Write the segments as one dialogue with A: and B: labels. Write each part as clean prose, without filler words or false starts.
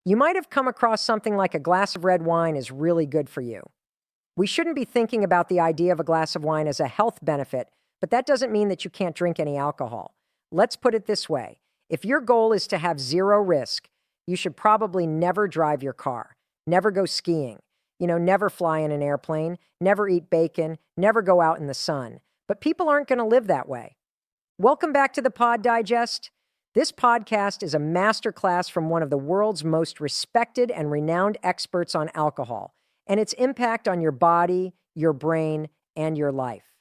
A: You might have come across something like a glass of red wine is really good for you. We shouldn't be thinking about the idea of a glass of wine as a health benefit, but that doesn't mean that you can't drink any alcohol. Let's put it this way. If your goal is to have zero risk, you should probably never drive your car, never go skiing, never fly in an airplane, never eat bacon, never go out in the sun. But people aren't going to live that way. Welcome back to the Pod Digest. This podcast is a masterclass from one of the world's most respected and renowned experts on alcohol and its impact on your body, your brain, and your life.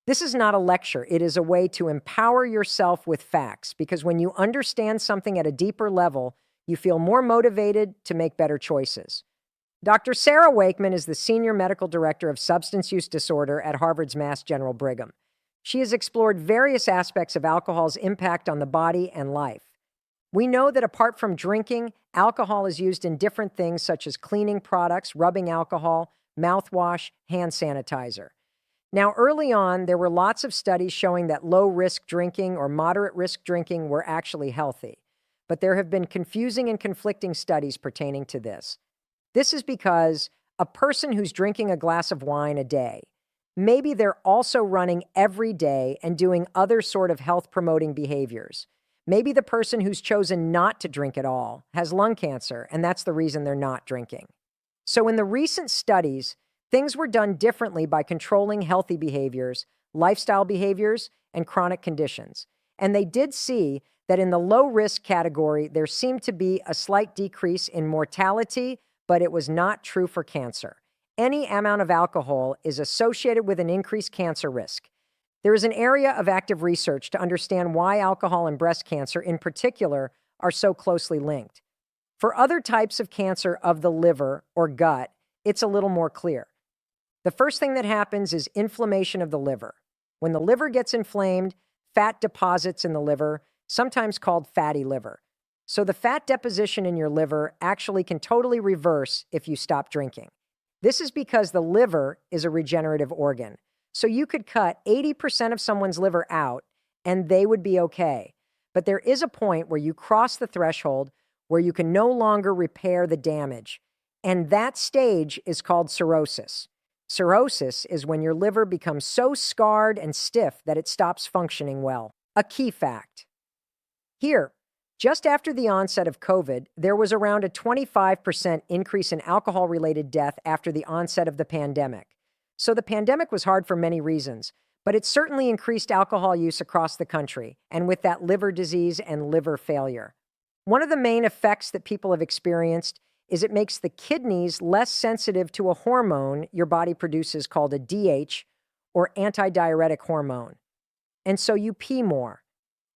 A: This is not a lecture. It is a way to empower yourself with facts, because when you understand something at a deeper level, you feel more motivated to make better choices. Dr. Sarah Wakeman is the Senior Medical Director of Substance Use Disorder at Harvard's Mass General Brigham. She has explored various aspects of alcohol's impact on the body and life. We know that apart from drinking, alcohol is used in different things such as cleaning products, rubbing alcohol, mouthwash, hand sanitizer. Now, early on, there were lots of studies showing that low-risk drinking or moderate-risk drinking were actually healthy. But there have been confusing and conflicting studies pertaining to this. This is because a person who's drinking a glass of wine a day, maybe they're also running every day and doing other sort of health-promoting behaviors. Maybe the person who's chosen not to drink at all has lung cancer, and that's the reason they're not drinking. So in the recent studies, things were done differently by controlling healthy behaviors, lifestyle behaviors, and chronic conditions. And they did see that in the low-risk category, there seemed to be a slight decrease in mortality, but it was not true for cancer. Any amount of alcohol is associated with an increased cancer risk. There is an area of active research to understand why alcohol and breast cancer in particular are so closely linked. For other types of cancer of the liver or gut, it's a little more clear. The first thing that happens is inflammation of the liver. When the liver gets inflamed, fat deposits in the liver, sometimes called fatty liver. So the fat deposition in your liver actually can totally reverse if you stop drinking. This is because the liver is a regenerative organ. So you could cut 80% of someone's liver out and they would be okay. But there is a point where you cross the threshold where you can no longer repair the damage. And that stage is called cirrhosis. Cirrhosis is when your liver becomes so scarred and stiff that it stops functioning well. A key fact. Here, just after the onset of COVID, there was around a 25% increase in alcohol-related death after the onset of the pandemic. So the pandemic was hard for many reasons, but it certainly increased alcohol use across the country, and with that liver disease and liver failure. One of the main effects that people have experienced is it makes the kidneys less sensitive to a hormone your body produces called a DH, or antidiuretic hormone. And so you pee more.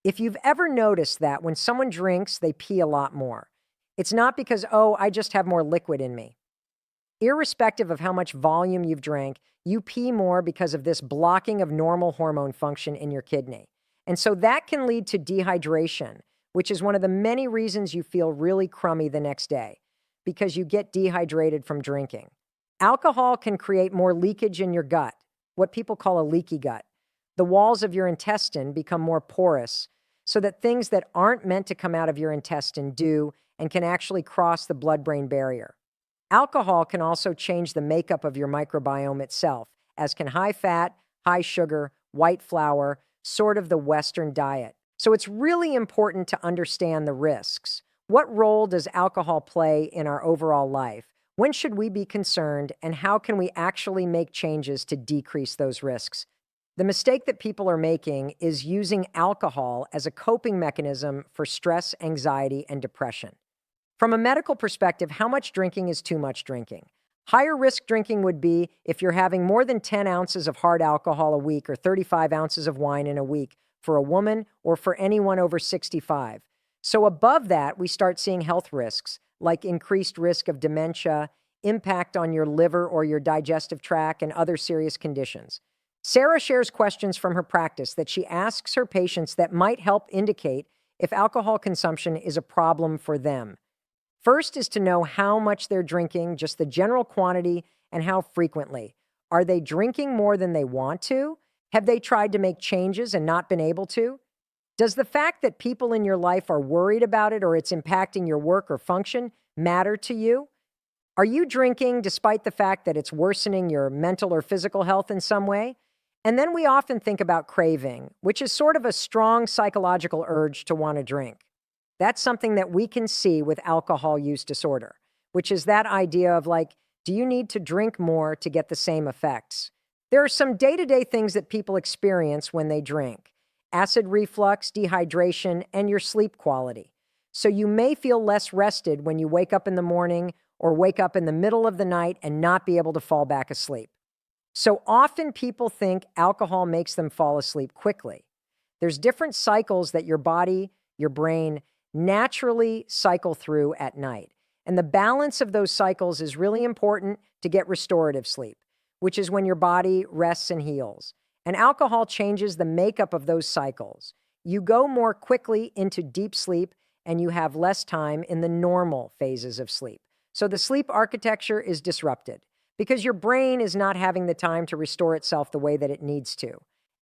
A: If you've ever noticed that when someone drinks, they pee a lot more, it's not because, I just have more liquid in me. Irrespective of how much volume you've drank, you pee more because of this blocking of normal hormone function in your kidney. And so that can lead to dehydration, which is one of the many reasons you feel really crummy the next day, because you get dehydrated from drinking. Alcohol can create more leakage in your gut, what people call a leaky gut. The walls of your intestine become more porous, so that things that aren't meant to come out of your intestine do and can actually cross the blood-brain barrier. Alcohol can also change the makeup of your microbiome itself, as can high fat, high sugar, white flour, sort of the Western diet. So it's really important to understand the risks. What role does alcohol play in our overall life? When should we be concerned, and how can we actually make changes to decrease those risks? The mistake that people are making is using alcohol as a coping mechanism for stress, anxiety, and depression. From a medical perspective, how much drinking is too much drinking? Higher risk drinking would be if you're having more than 10 ounces of hard alcohol a week or 35 ounces of wine in a week for a woman or for anyone over 65. So above that, we start seeing health risks like increased risk of dementia, impact on your liver or your digestive tract, and other serious conditions. Sarah shares questions from her practice that she asks her patients that might help indicate if alcohol consumption is a problem for them. First is to know how much they're drinking, just the general quantity, and how frequently. Are they drinking more than they want to? Have they tried to make changes and not been able to? Does the fact that people in your life are worried about it or it's impacting your work or function matter to you? Are you drinking despite the fact that it's worsening your mental or physical health in some way? And then we often think about craving, which is sort of a strong psychological urge to want to drink. That's something that we can see with alcohol use disorder, which is that idea of like, do you need to drink more to get the same effects? There are some day-to-day things that people experience when they drink: acid reflux, dehydration, and your sleep quality. So you may feel less rested when you wake up in the morning or wake up in the middle of the night and not be able to fall back asleep. So often people think alcohol makes them fall asleep quickly. There's different cycles that your body, your brain naturally cycle through at night. And the balance of those cycles is really important to get restorative sleep, which is when your body rests and heals. And alcohol changes the makeup of those cycles. You go more quickly into deep sleep and you have less time in the normal phases of sleep. So the sleep architecture is disrupted because your brain is not having the time to restore itself the way that it needs to.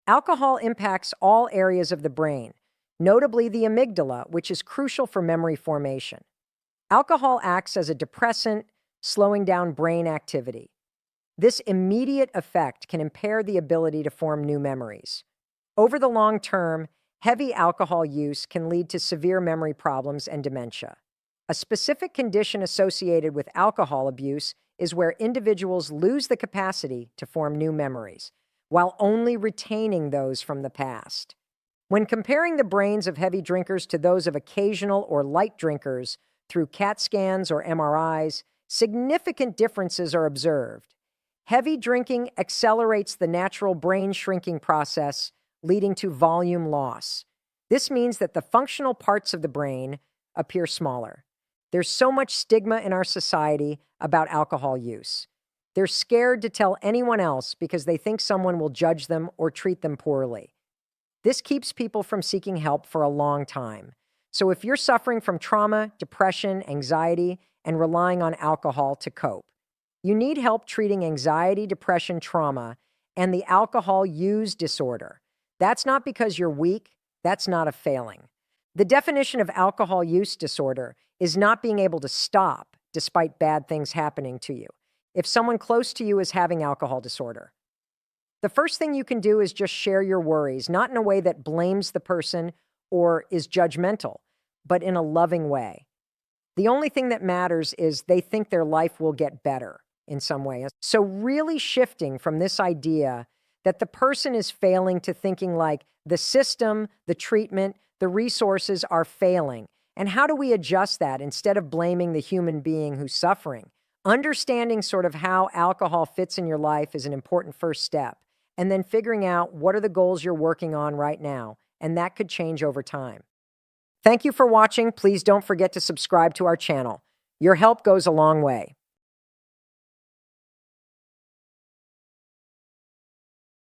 A: Alcohol impacts all areas of the brain, notably the amygdala, which is crucial for memory formation. Alcohol acts as a depressant, slowing down brain activity. This immediate effect can impair the ability to form new memories. Over the long term, heavy alcohol use can lead to severe memory problems and dementia. A specific condition associated with alcohol abuse is where individuals lose the capacity to form new memories, while only retaining those from the past. When comparing the brains of heavy drinkers to those of occasional or light drinkers through CAT scans or MRIs, significant differences are observed. Heavy drinking accelerates the natural brain shrinking process, leading to volume loss. This means that the functional parts of the brain appear smaller. There's so much stigma in our society about alcohol use. They're scared to tell anyone else because they think someone will judge them or treat them poorly. This keeps people from seeking help for a long time. So if you're suffering from trauma, depression, anxiety, and relying on alcohol to cope, you need help treating anxiety, depression, trauma, and the alcohol use disorder. That's not because you're weak. That's not a failing. The definition of alcohol use disorder is not being able to stop despite bad things happening to you. If someone close to you is having alcohol disorder, the first thing you can do is just share your worries, not in a way that blames the person or is judgmental, but in a loving way. The only thing that matters is they think their life will get better in some way. So really shifting from this idea that the person is failing to thinking like the system, the treatment, the resources are failing. And how do we adjust that instead of blaming the human being who's suffering? Understanding sort of how alcohol fits in your life is an important first step. And then figuring out what are the goals you're working on right now. And that could change over time. Thank you for watching. Please don't forget to subscribe to our channel. Your help goes a long way.